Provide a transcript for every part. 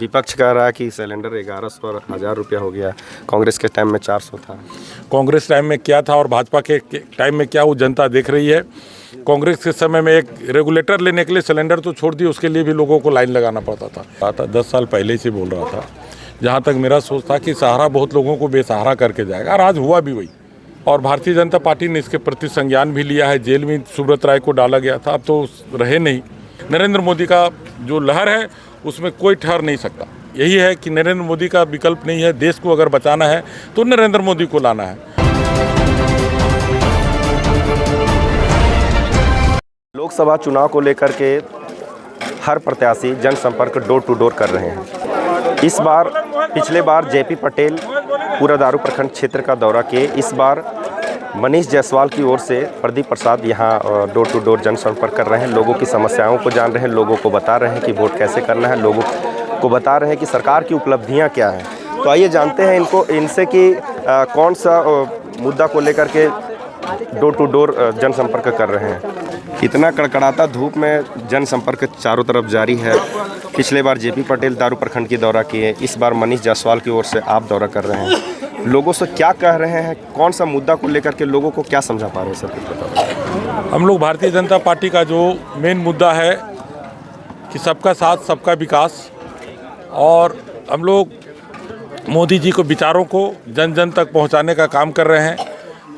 विपक्ष कह रहा है कि सिलेंडर 1100 और 1000 रुपया हो गया, कांग्रेस के टाइम में 400 था। कांग्रेस टाइम में क्या था और भाजपा के टाइम में क्या, वो जनता देख रही है। कांग्रेस के समय में एक रेगुलेटर लेने के लिए सिलेंडर तो छोड़ दिए, उसके लिए भी लोगों को लाइन लगाना पड़ता था। 10 साल पहले से बोल रहा था, जहाँ तक मेरा सोच था कि सहारा बहुत लोगों को बेसहारा करके जाएगा, और आज हुआ भी वही। और भारतीय जनता पार्टी ने इसके प्रति संज्ञान भी लिया है। जेल में सुब्रत राय को डाला गया था, अब तो रहे नहीं। नरेंद्र मोदी का जो लहर है उसमें कोई ठहर नहीं सकता। यही है कि नरेंद्र मोदी का विकल्प नहीं है। देश को अगर बचाना है तो नरेंद्र मोदी को लाना है। लोकसभा चुनाव को लेकर के हर प्रत्याशी जनसंपर्क डोर टू डोर कर रहे हैं। इस बार पिछले बार जेपी पटेल पूरा दारू प्रखंड क्षेत्र का दौरा किए। इस बार मनीष जायसवाल की ओर से प्रदीप प्रसाद यहाँ डोर टू डोर जनसंपर्क कर रहे हैं। लोगों की समस्याओं को जान रहे हैं, लोगों को बता रहे हैं कि वोट कैसे करना है, लोगों को बता रहे हैं कि सरकार की उपलब्धियाँ क्या हैं। तो आइए जानते हैं इनसे कि कौन सा मुद्दा को लेकर के डोर टू डोर जनसंपर्क कर रहे हैं। इतना कड़कड़ाता धूप में जनसंपर्क चारों तरफ जारी है। पिछले बार जेपी पटेल दारू प्रखंड की दौरा किए, इस बार मनीष जायसवाल की ओर से आप दौरा कर रहे हैं। लोगों से क्या कह रहे हैं, कौन सा मुद्दा को लेकर के लोगों को क्या समझा पा रहे हैं, सब कुछ बताओ। हम लोग भारतीय जनता पार्टी का जो मेन मुद्दा है कि सबका साथ सबका विकास, और हम लोग मोदी जी को विचारों को जन जन तक पहुंचाने का काम कर रहे हैं।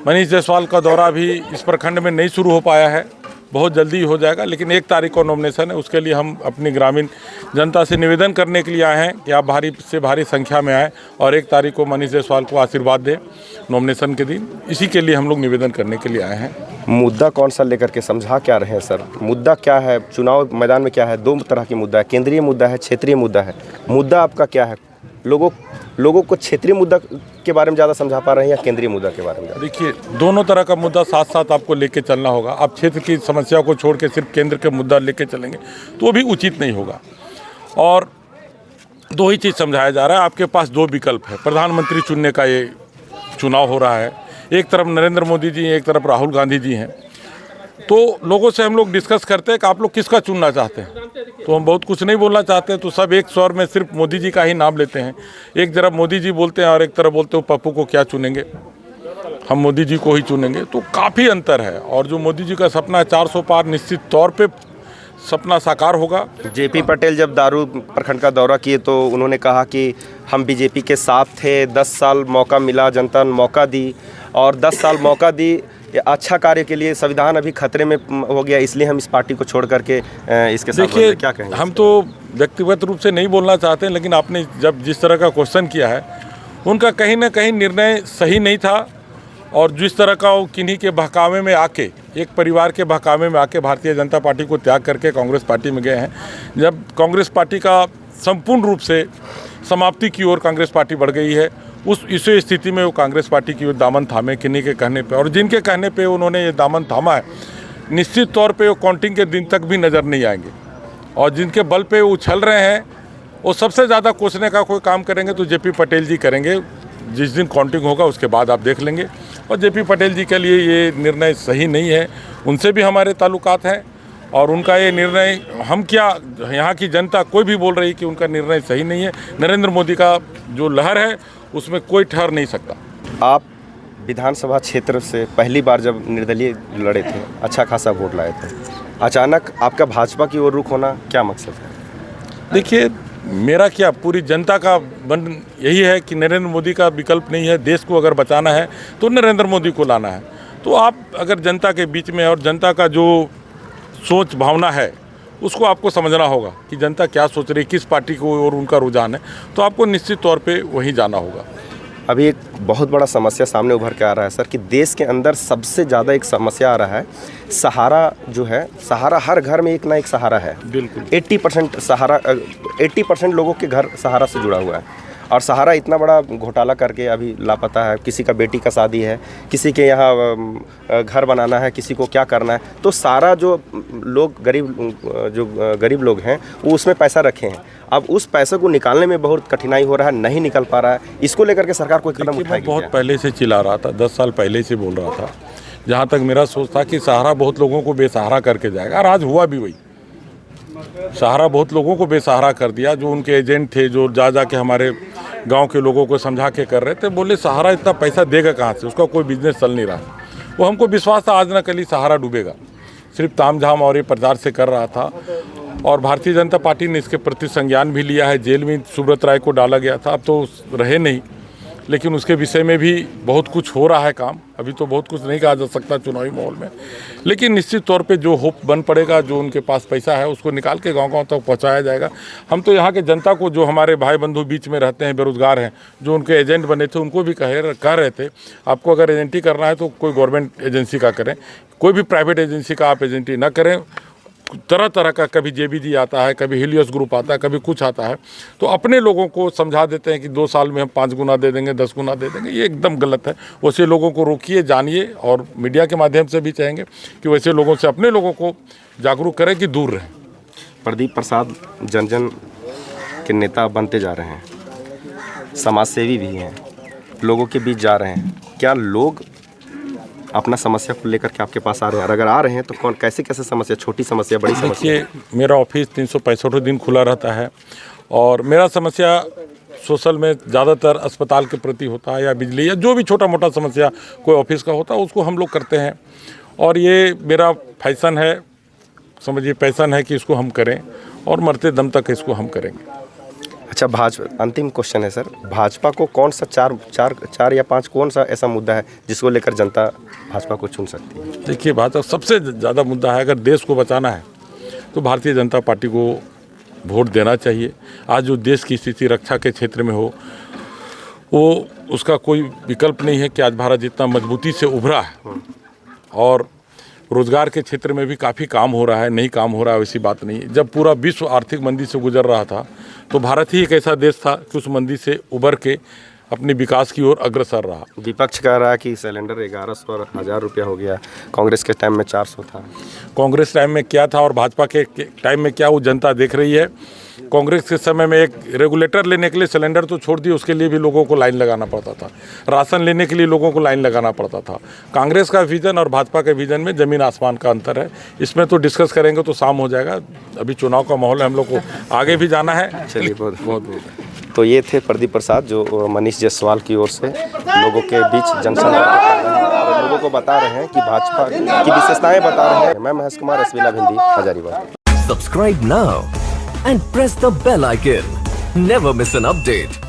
मनीष जायसवाल का दौरा भी इस प्रखंड में नहीं शुरू हो पाया है, बहुत जल्दी हो जाएगा, लेकिन 1 तारीख को नॉमिनेशन है। उसके लिए हम अपनी ग्रामीण जनता से निवेदन करने के लिए आए हैं कि आप भारी से भारी संख्या में आएँ और 1 तारीख को मनीष जायसवाल को आशीर्वाद दें नॉमिनेशन के दिन। इसी के लिए हम लोग निवेदन करने के लिए आए हैं। मुद्दा कौन सा लेकर के समझा क्या रहे हैं सर? मुद्दा क्या है चुनाव मैदान में? क्या है? 2 तरह की मुद्दा है, केंद्रीय मुद्दा है, क्षेत्रीय मुद्दा है। मुद्दा आपका क्या है? लोगों को क्षेत्रीय मुद्दा के बारे में ज़्यादा समझा पा रहे हैं या केंद्रीय मुद्दा के बारे में? देखिए, दोनों तरह का मुद्दा साथ साथ आपको लेके चलना होगा। आप क्षेत्र की समस्या को छोड़ के सिर्फ केंद्र के मुद्दा लेके चलेंगे तो भी उचित नहीं होगा। और 2 ही चीज़ समझाया जा रहा है। आपके पास 2 विकल्प है। प्रधानमंत्री चुनने का ये चुनाव हो रहा है। एक तरफ नरेंद्र मोदी जी, एक तरफ राहुल गांधी जी हैं। तो लोगों से हम लोग डिस्कस करते हैं कि आप लोग किसका चुनना चाहते हैं। तो हम बहुत कुछ नहीं बोलना चाहते, तो सब एक स्वर में सिर्फ मोदी जी का ही नाम लेते हैं। एक तरफ मोदी जी बोलते हैं और एक तरफ बोलते हो पप्पू को क्या चुनेंगे, हम मोदी जी को ही चुनेंगे। तो काफ़ी अंतर है। और जो मोदी जी का सपना है 400 पार, निश्चित तौर पे सपना साकार होगा। जेपी पटेल जब दारू प्रखंड का दौरा किए तो उन्होंने कहा कि हम बीजेपी के साथ थे, 10 साल मौका मिला, जनता ने मौका दी, और 10 साल मौका दी अच्छा कार्य के लिए। संविधान अभी खतरे में हो गया, इसलिए हम इस पार्टी को छोड़ करके इसके साथ क्या कहेंगे? हम तो व्यक्तिगत रूप से नहीं बोलना चाहते, लेकिन आपने जब जिस तरह का क्वेश्चन किया है, उनका कहीं ना कहीं निर्णय सही नहीं था। और जिस तरह का वो किन्हीं के बहकावे में आके, एक परिवार के बहकावे में आके भारतीय जनता पार्टी को त्याग करके कांग्रेस पार्टी में गए हैं। जब कांग्रेस पार्टी का संपूर्ण रूप से समाप्ति की ओर कांग्रेस पार्टी बढ़ गई है, इस स्थिति में वो कांग्रेस पार्टी की ओर दामन थामे किन्हीं के कहने पे, और जिनके कहने पे उन्होंने ये दामन थामा है, निश्चित तौर पे वो काउंटिंग के दिन तक भी नज़र नहीं आएंगे। और जिनके बल पे वो उछल रहे हैं, वो सबसे ज़्यादा कोसने का कोई काम करेंगे तो जेपी पटेल जी करेंगे। जिस दिन काउंटिंग होगा उसके बाद आप देख लेंगे। और जेपी पटेल जी के लिए ये निर्णय सही नहीं है। उनसे भी हमारे ताल्लुकात हैं, और उनका ये निर्णय, हम क्या, यहाँ की जनता कोई भी बोल रही कि उनका निर्णय सही नहीं है। नरेंद्र मोदी का जो लहर है उसमें कोई ठहर नहीं सकता। आप विधानसभा क्षेत्र से पहली बार जब निर्दलीय लड़े थे, अच्छा खासा वोट लाए थे, अचानक आपका भाजपा की ओर रुख होना क्या मकसद है? देखिए, मेरा क्या, पूरी जनता का मन यही है कि नरेंद्र मोदी का विकल्प नहीं है। देश को अगर बचाना है तो नरेंद्र मोदी को लाना है। तो आप अगर जनता के बीच में, और जनता का जो सोच भावना है उसको आपको समझना होगा कि जनता क्या सोच रही है, किस पार्टी को और उनका रुझान है, तो आपको निश्चित तौर पे वहीं जाना होगा। अभी एक बहुत बड़ा समस्या सामने उभर के आ रहा है सर, कि देश के अंदर सबसे ज़्यादा एक समस्या आ रहा है, सहारा जो है, सहारा हर घर में एक ना एक सहारा है। बिल्कुल 80% लोगों के घर सहारा से जुड़ा हुआ है। और सहारा इतना बड़ा घोटाला करके अभी लापता है। किसी का बेटी का शादी है, किसी के यहाँ घर बनाना है, किसी को क्या करना है, तो सारा जो लोग गरीब लोग हैं वो उसमें पैसा रखे हैं। अब उस पैसे को निकालने में बहुत कठिनाई हो रहा है, नहीं निकल पा रहा है। इसको लेकर के सरकार कोई कदम उठाएगी? बहुत पहले से चिल्ला रहा था, 10 साल पहले से बोल रहा था। जहाँ तक मेरा सोच था कि सहारा बहुत लोगों को बेसहारा करके जाएगा, और आज हुआ भी वही। सहारा बहुत लोगों को बेसहारा कर दिया। जो उनके एजेंट थे, जो जा के हमारे गांव के लोगों को समझा के कर रहे थे, बोले सहारा इतना पैसा देगा कहाँ से, उसका कोई बिजनेस चल नहीं रहा। वो हमको विश्वास था आज न कल ही सहारा डूबेगा। सिर्फ तामझाम और ये प्रचार से कर रहा था। और भारतीय जनता पार्टी ने इसके प्रति संज्ञान भी लिया है। जेल में सुब्रत राय को डाला गया था, अब तो रहे नहीं, लेकिन उसके विषय में भी बहुत कुछ हो रहा है काम। अभी तो बहुत कुछ नहीं कहा जा सकता चुनावी माहौल में, लेकिन निश्चित तौर पे जो होप बन पड़ेगा, जो उनके पास पैसा है उसको निकाल के गांव-गांव तक पहुंचाया जाएगा। हम तो यहाँ के जनता को, जो हमारे भाई बंधु बीच में रहते हैं, बेरोजगार हैं, जो उनके एजेंट बने थे, उनको भी कह रहे थे आपको अगर एजेंटी करना है तो कोई गवर्नमेंट एजेंसी का करें, कोई भी प्राइवेट एजेंसी का आप एजेंटी ना करें। तरह तरह का कभी जेबीजी आता है, कभी हिलियस ग्रुप आता है, कभी कुछ आता है, तो अपने लोगों को समझा देते हैं कि 2 साल में हम 5 गुना दे देंगे, 10 गुना दे देंगे। ये एकदम गलत है। वैसे लोगों को रोकिए, जानिए, और मीडिया के माध्यम से भी चाहेंगे कि वैसे लोगों से अपने लोगों को जागरूक करें कि दूर रहें। प्रदीप प्रसाद जन जन के नेता बनते जा रहे हैं, समाजसेवी भी हैं, लोगों के बीच जा रहे हैं। क्या लोग अपना समस्या को लेकर के आपके पास आ रहे हैं? और अगर आ रहे हैं तो कौन कैसे समस्या, छोटी समस्या, बड़ी समस्या? देखिए, मेरा ऑफिस 365 दिन खुला रहता है, और मेरा समस्या सोशल में ज़्यादातर अस्पताल के प्रति होता है, या बिजली, या जो भी छोटा मोटा समस्या कोई ऑफिस का होता है उसको हम लोग करते हैं। और ये मेरा फैशन है, समझिए पैसन है कि इसको हम करें, और मरते दम तक इसको हम करेंगे। अच्छा, भाजपा, अंतिम क्वेश्चन है सर, भाजपा को कौन सा 4 या 5 कौन सा ऐसा मुद्दा है जिसको लेकर जनता भाजपा को चुन सकती है? देखिए, भाजपा सबसे ज़्यादा मुद्दा है, अगर देश को बचाना है तो भारतीय जनता पार्टी को वोट देना चाहिए। आज जो देश की स्थिति रक्षा के क्षेत्र में हो, वो उसका कोई विकल्प नहीं है कि आज भारत जितना मजबूती से उभरा है, और रोजगार के क्षेत्र में भी काफ़ी काम हो रहा है, नहीं काम हो रहा है वैसी बात नहीं है। जब पूरा विश्व आर्थिक मंदी से गुजर रहा था तो भारत ही एक ऐसा देश था कि उस मंदी से उभर के अपने विकास की ओर अग्रसर रहा। विपक्ष कह रहा है कि सिलेंडर 1100 और 1000 रुपया हो गया, कांग्रेस के टाइम में 400 था। कांग्रेस टाइम में क्या था और भाजपा के टाइम में क्या, वो जनता देख रही है। कांग्रेस के समय में एक रेगुलेटर लेने के लिए, सिलेंडर तो छोड़ दिए, उसके लिए भी लोगों को लाइन लगाना पड़ता था। राशन लेने के लिए लोगों को लाइन लगाना पड़ता था। कांग्रेस का विजन और भाजपा के विजन में ज़मीन आसमान का अंतर है। इसमें तो डिस्कस करेंगे तो शाम हो जाएगा। अभी चुनाव का माहौल है, हम लोग को आगे भी जाना है। चलिए, बहुत बहुत। तो ये थे प्रदीप प्रसाद, जो मनीष जायसवाल की ओर से लोगों के बीच जनसंपर्क कर रहे हैं और लोगों को बता रहे हैं कि भाजपा की विशेषताएं बता रहे हैं। मैं महेश कुमार, एसबीला भिंडी, Hazaribagh. Subscribe now and press the bell icon. Never miss an update.